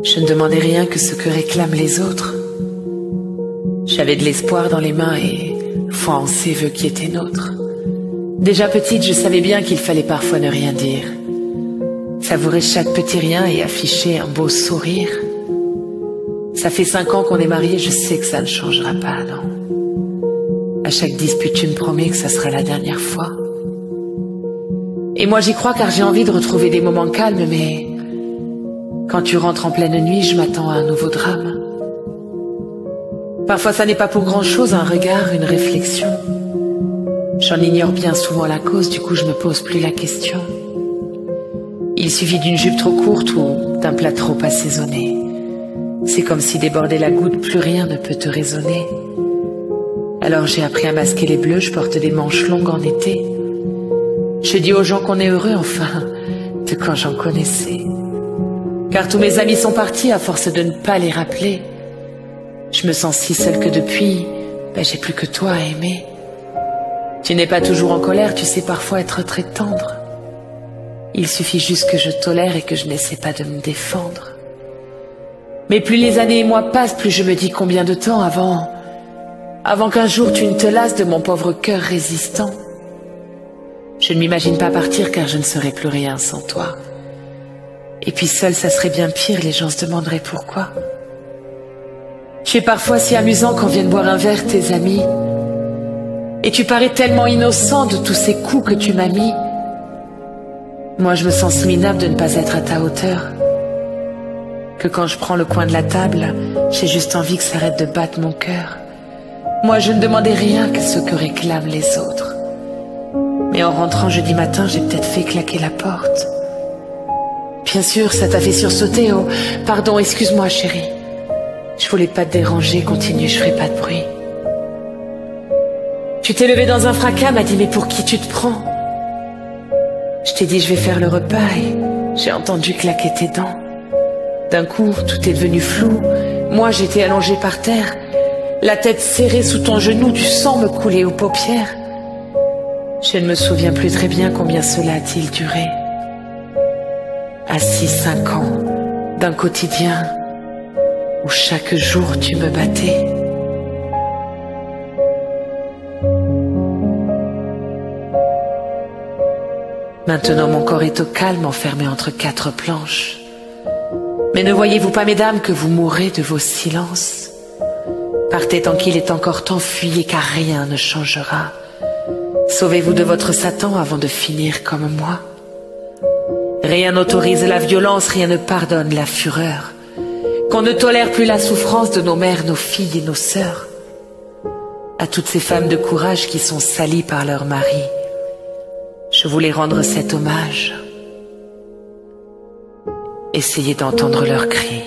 Je ne demandais rien que ce que réclament les autres. J'avais de l'espoir dans les mains et foi en ses vœux qui étaient nôtres. Déjà petite, je savais bien qu'il fallait parfois ne rien dire. Savourer chaque petit rien et afficher un beau sourire. Ça fait 5 ans qu'on est mariés, je sais que ça ne changera pas, non. À chaque dispute, tu me promets que ça sera la dernière fois. Et moi j'y crois car j'ai envie de retrouver des moments calmes, mais quand tu rentres en pleine nuit, je m'attends à un nouveau drame. Parfois ça n'est pas pour grand-chose, un regard, une réflexion. J'en ignore bien souvent la cause, du coup je me pose plus la question. Il suffit d'une jupe trop courte ou d'un plat trop assaisonné. C'est comme si déborder la goutte, plus rien ne peut te raisonner. Alors j'ai appris à masquer les bleus, je porte des manches longues en été. Je dis aux gens qu'on est heureux, enfin, de quand j'en connaissais. Car tous mes amis sont partis à force de ne pas les rappeler. Je me sens si seule que depuis, j'ai plus que toi à aimer. Tu n'es pas toujours en colère, tu sais parfois être très tendre. Il suffit juste que je tolère et que je n'essaie pas de me défendre. Mais plus les années et mois passent, plus je me dis combien de temps avant qu'un jour tu ne te lasses de mon pauvre cœur résistant. Je ne m'imagine pas partir car je ne serai plus rien sans toi. Et puis seul ça serait bien pire, les gens se demanderaient pourquoi. Tu es parfois si amusant quand viennent boire un verre tes amis. Et tu parais tellement innocent de tous ces coups que tu m'as mis. Moi je me sens si minable de ne pas être à ta hauteur, que quand je prends le coin de la table, j'ai juste envie que ça arrête de battre mon cœur. Moi je ne demandais rien que ce que réclament les autres. Mais en rentrant jeudi matin, j'ai peut-être fait claquer la porte. Bien sûr, ça t'a fait sursauter. Oh, pardon, excuse-moi chérie. Je voulais pas te déranger, continue, je ferai pas de bruit. Tu t'es levé dans un fracas, m'a dit mais pour qui tu te prends? Je t'ai dit je vais faire le repas et j'ai entendu claquer tes dents. D'un coup, tout est devenu flou. Moi, j'étais allongée par terre, la tête serrée sous ton genou, du sang me coulait aux paupières. Je ne me souviens plus très bien combien cela a-t-il duré. Assis 5 ans d'un quotidien où chaque jour tu me battais. Maintenant mon corps est au calme, enfermé entre 4 planches. Mais ne voyez-vous pas, mesdames, que vous mourrez de vos silences? Partez tant qu'il est encore temps, fuyez car rien ne changera. Sauvez-vous de votre Satan avant de finir comme moi. Rien n'autorise la violence, rien ne pardonne la fureur. Qu'on ne tolère plus la souffrance de nos mères, nos filles et nos sœurs. À toutes ces femmes de courage qui sont salies par leur mari, je voulais rendre cet hommage. Essayez d'entendre leurs cris.